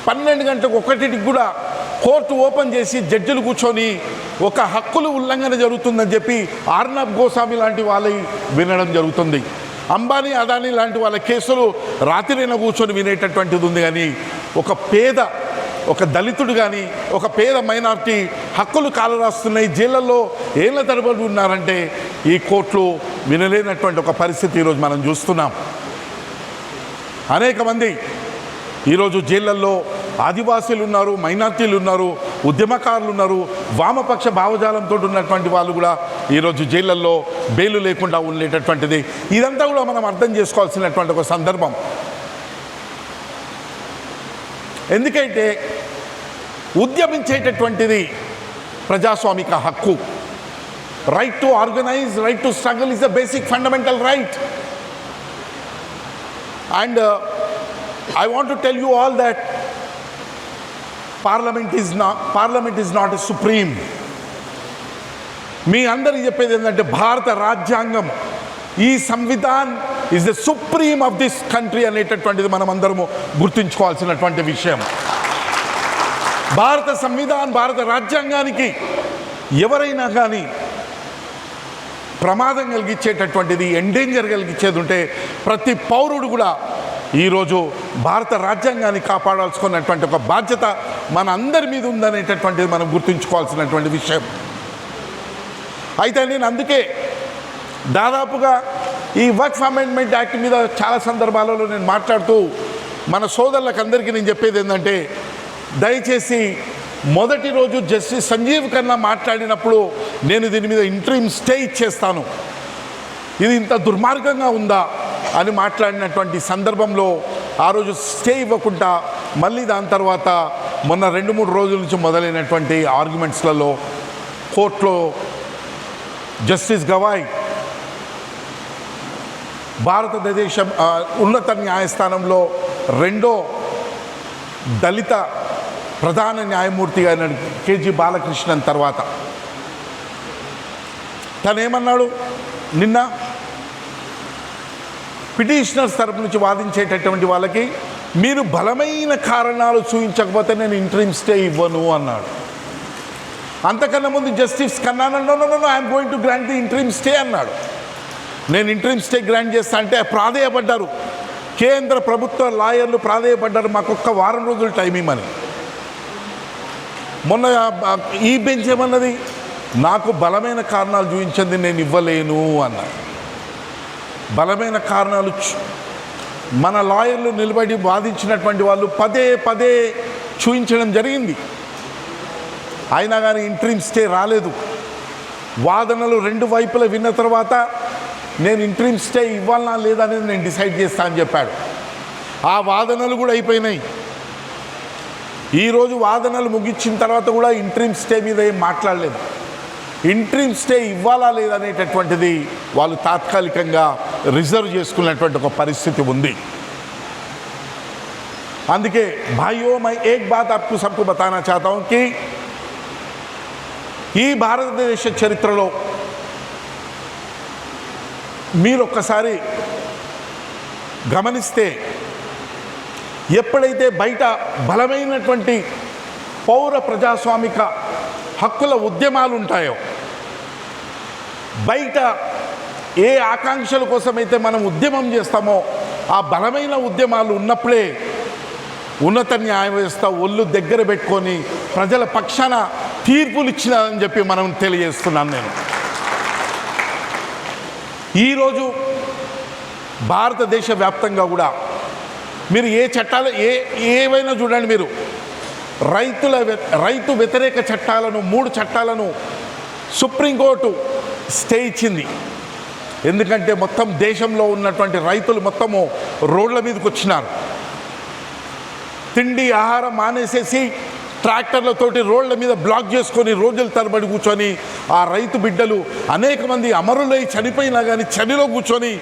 12 గంటలకు 1కి కూడా కోర్టు ఓపెన్ చేసి జడ్జిలు కూర్చొని ఒక హక్కులు ఉల్లంఘన జరుగుతుందని చెప్పి ఆర్నబ్ గోస్వామి లాంటి వాళ్ళని వినడం జరుగుతుంది. అంబానీ అదానీ లాంటి వాళ్ళ కేసులు రాత్రిన కూర్చొని వినేటటువంటిది ఉంది. కానీ ఒక దళితుడు కానీ ఒక పేద మైనారిటీ హక్కులు కాలరాస్తున్నాయి, జైళ్ళల్లో ఏళ్ల తరబడి ఉన్నారంటే ఈ కోర్టులు వినలేనటువంటి ఒక పరిస్థితి ఈరోజు మనం చూస్తున్నాం. అనేక మంది ఈరోజు జైళ్ళల్లో ఆదివాసీలు ఉన్నారు, మైనార్టీలు ఉన్నారు, ఉద్యమకారులు ఉన్నారు, వామపక్ష భావజాలంతో ఉన్నటువంటి వాళ్ళు కూడా ఈరోజు జైళ్ళల్లో బెయిలు లేకుండా ఉండేటటువంటిది. ఇదంతా కూడా మనం అర్థం చేసుకోవాల్సినటువంటి ఒక సందర్భం. ఎందుకంటే ఉద్యమించేటటువంటిది ప్రజాస్వామిక హక్కు. Right to organise, right to struggle is the basic fundamental right. And I want to tell you all that Parliament is not a supreme. మీ అందరికీ చెప్పేది ఏంటంటే భారత రాజ్యాంగం, ఈ Samvidhan is the supreme of this country అనేటటువంటిది మనం అందరము గుర్తుంచుకోవాల్సినటువంటి విషయం. భారత సంవిధాన్, భారత రాజ్యాంగానికి ఎవరైనా కానీ ప్రమాదం కలిగించేటటువంటిది, ఎండేంజర్ కలిగించేది ఉంటే ప్రతి పౌరుడు కూడా ఈరోజు భారత రాజ్యాంగాన్ని కాపాడాల్సుకున్నటువంటి ఒక బాధ్యత మన అందరి మీద ఉందనేటటువంటిది మనం గుర్తుంచుకోవాల్సినటువంటి విషయం. అయితే నేను అందుకే దాదాపుగా ఈ వక్ఫ్ అమెండ్మెంట్ యాక్ట్ మీద చాలా సందర్భాలలో నేను మాట్లాడుతూ మన సోదరులకు అందరికీ నేను చెప్పేది ఏంటంటే, దయచేసి మొదటి రోజు జస్టిస్ సంజీవ్ ఖన్నా మాట్లాడినప్పుడు నేను దీని మీద ఇంటరిమ్ స్టే ఇచ్చేస్తాను, ఇది ఇంత దుర్మార్గంగా ఉందా అని మాట్లాడినటువంటి సందర్భంలో ఆ రోజు స్టే ఇవ్వకుండా మళ్ళీ దాని తర్వాత మొన్న 2-3 రోజుల నుంచి మొదలైనటువంటి ఆర్గ్యుమెంట్స్లలో కోర్టులో జస్టిస్ గవాయ్ భారతదేశ ఉన్నత న్యాయస్థానంలో 2వ దళిత ప్రధాన న్యాయమూర్తిగా అయిన కేజీ బాలకృష్ణన్ తర్వాత తనేమన్నాడు, నిన్న పిటిషనర్స్ తరపు నుంచి వాదించేటటువంటి వాళ్ళకి మీరు బలమైన కారణాలు చూపించకపోతే నేను ఇంటరిమ్ స్టే ఇవ్వను అన్నాడు. అంతకన్నా ముందు justice Khanna no I'm going to grant the interim stay అన్నాడు. నేను ఇంటరిమ్ స్టే గ్రాంట్ చేస్తా అంటే ప్రాధేయపడ్డారు, కేంద్ర ప్రభుత్వ లాయర్లు ప్రాధేయపడ్డారు, మాకు 1 వారం రోజులు టైం ఇవ్వమని. మొన్న ఈ బెంచ్ ఏమన్నది, నాకు బలమైన కారణాలు చూపించింది నేను ఇవ్వలేను అన్నాడు. బలమైన కారణాలు మన లాయర్లు నిలబడి వాదించినటువంటి వాళ్ళు పదే చూపించడం జరిగింది. అయినా కానీ ఇంటరిమ్ స్టే రాలేదు. వాదనలు 2 వైపులా విన్న తర్వాత నేను ఇంటరిమ్ స్టే ఇవ్వాలనా లేదా అనేది నేను డిసైడ్ చేస్తా అని చెప్పాడు. ఆ వాదనలు కూడా అయిపోయినాయి. ఈరోజు వాదనలు ముగించిన తర్వాత కూడా ఇంటరిమ్ స్టే మీద ఏం మాట్లాడలేదు. ఇంటరిమ్ స్టే ఇవ్వాలా లేదనేటటువంటిది వాళ్ళు తాత్కాలికంగా రిజర్వ్ చేసుకున్నటువంటి ఒక పరిస్థితి ఉంది. అందుకే భాइयों मैं एक बात आपको सबको बताना चाहता हूं कि ఈ భారతదేశ చరిత్రలో మీరు ఒక్కసారి గమనిస్తే ఎప్పుడైతే బయట బలమైనటువంటి పౌర ప్రజాస్వామిక హక్కుల ఉద్యమాలు ఉంటాయో, బయట ఏ ఆకాంక్షల కోసమైతే మనం ఉద్యమం చేస్తామో ఆ బలమైన ఉద్యమాలు ఉన్నప్పుడే ఉన్నత న్యాయ వ్యవస్థ ఒళ్ళు దగ్గర పెట్టుకొని ప్రజల పక్షాన తీర్పులు ఇచ్చినదని చెప్పి మనం తెలియజేస్తున్నాను. నేను ఈరోజు భారతదేశ వ్యాప్తంగా కూడా మీరు ఏ చట్టాలు ఏవైనా చూడండి, మీరు రైతు వ్యతిరేక చట్టాలను 3 చట్టాలను సుప్రీంకోర్టు స్టే ఇచ్చింది. ఎందుకంటే మొత్తం దేశంలో ఉన్నటువంటి రైతులు మొత్తము రోడ్ల మీదకి వచ్చినారు. తిండి ఆహారం మానేసేసి ట్రాక్టర్లతోటి రోడ్ల మీద బ్లాక్ చేసుకొని రోజుల తరబడి కూర్చొని ఆ రైతు బిడ్డలు అనేక మంది అమరులై చనిపోయినా కానీ చలిలో కూర్చొని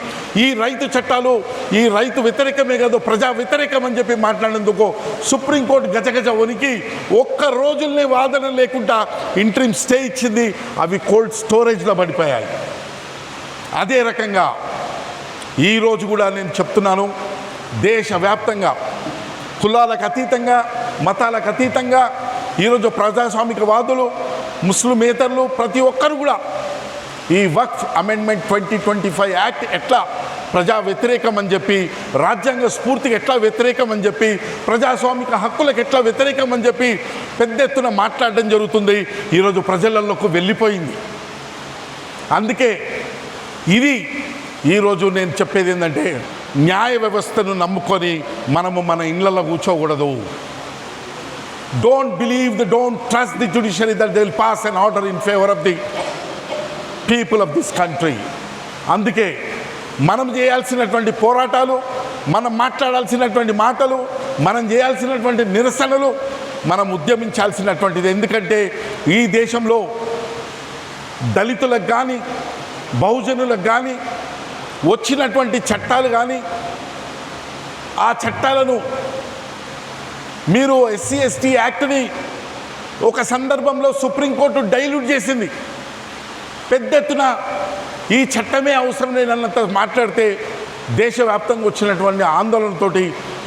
ఈ రైతు చట్టాలు ఈ రైతు వ్యతిరేకమే కాదు ప్రజా వ్యతిరేకం అని చెప్పి మాట్లాడినందుకు సుప్రీంకోర్టు గజగజ వణికి 1 రోజులనే వాదన లేకుండా ఇంటరిమ్ స్టే ఇచ్చింది. అవి కోల్డ్ స్టోరేజ్లో పడిపోయాయి. అదే రకంగా ఈరోజు కూడా నేను చెప్తున్నాను, దేశవ్యాప్తంగా కులాలకు అతీతంగా, మతాలకు అతీతంగా ఈరోజు ప్రజాస్వామికవాదులు, ముస్లిమేతరులు ప్రతి ఒక్కరు కూడా ఈ వక్ఫ్ అమెండ్మెంట్ 2025 యాక్ట్ ఎట్లా ప్రజా వ్యతిరేకం అని చెప్పి, రాజ్యాంగ స్ఫూర్తికి ఎట్లా వ్యతిరేకం అని చెప్పి, ప్రజాస్వామిక హక్కులకు ఎట్లా వ్యతిరేకం అని చెప్పి పెద్ద ఎత్తున మాట్లాడడం జరుగుతుంది. ఈరోజు ప్రజలలోకి వెళ్ళిపోయింది. అందుకే ఇది ఈరోజు నేను చెప్పేది ఏంటంటే, న్యాయ వ్యవస్థను నమ్ముకొని మనము మన ఇళ్లలో కూర్చోకూడదు. Don't trust the judiciary that they will pass an order in favour of the people of this country. అందుకే మనం చేయాల్సినటువంటి పోరాటాలు, మనం మాట్లాడాల్సినటువంటి మాటలు, మనం చేయాల్సినటువంటి నిరసనలు, మనం ఉద్యమించాల్సినటువంటిది. ఎందుకంటే ఈ దేశంలో దళితులకు కానీ, బహుజనులకు కానీ వచ్చినటువంటి చట్టాలు కానీ, ఆ చట్టాలను మీరు ఎస్సీ ఎస్టీ యాక్ట్ని ఒక సందర్భంలో సుప్రీంకోర్టు డైల్యూట్ చేసింది. పెద్ద ఎత్తున ఈ చట్టమే అవసరం లేదన్నంత మాట్లాడితే దేశవ్యాప్తంగా వచ్చినటువంటి ఆందోళనతోటి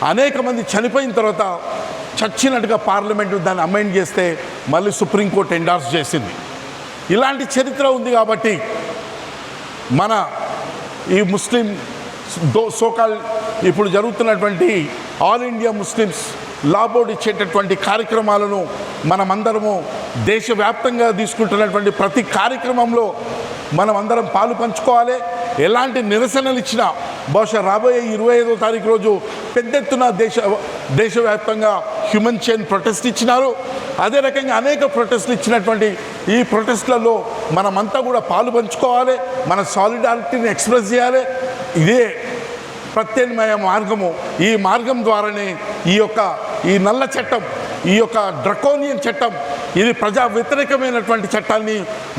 అనేక మంది చనిపోయిన తర్వాత చచ్చినట్టుగా పార్లమెంటు దాన్ని అమెండ్ చేస్తే మళ్ళీ సుప్రీంకోర్టు ఎండార్స్ చేసింది. ఇలాంటి చరిత్ర ఉంది కాబట్టి మన ఈ ముస్లిం సోకాల్ ఇప్పుడు జరుగుతున్నటువంటి ఆల్ ఇండియా ముస్లిమ్స్ లా బోర్డు ఇచ్చేటటువంటి కార్యక్రమాలను మనమందరము దేశవ్యాప్తంగా తీసుకుంటున్నటువంటి ప్రతి కార్యక్రమంలో మనమందరం పాలు పంచుకోవాలి. ఎలాంటి నిరసనలు ఇచ్చినా బహుశా రాబోయే 25వ తారీఖు రోజు పెద్ద ఎత్తున దేశవ్యాప్తంగా హ్యూమన్ చైన్ ప్రొటెస్ట్ ఇచ్చినారు. అదే రకంగా అనేక ప్రొటెస్టులు ఇచ్చినటువంటి ఈ ప్రొటెస్ట్లలో మనమంతా కూడా పాలు పంచుకోవాలి, మన సాలిడారిటీని ఎక్స్ప్రెస్ చేయాలి. ఇదే ప్రత్యామ్నాయ మార్గము. ఈ మార్గం ద్వారానే ఈ నల్ల చట్టం, ఈ యొక్క డ్రకోనియన్ చట్టం, ఇది ప్రజా వ్యతిరేకమైనటువంటి చట్టాన్ని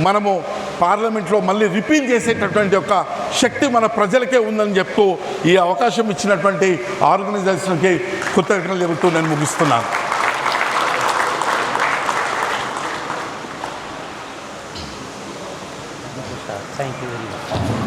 మనము పార్లమెంట్లో మళ్ళీ రిపీల్ చేసేటటువంటి ఒక శక్తి మన ప్రజలకే ఉందని చెప్తూ ఈ అవకాశం ఇచ్చినటువంటి ఆర్గనైజేషన్కి కృతజ్ఞతలు చెబుతూ నేను ముగిస్తున్నాను. Thank you very much.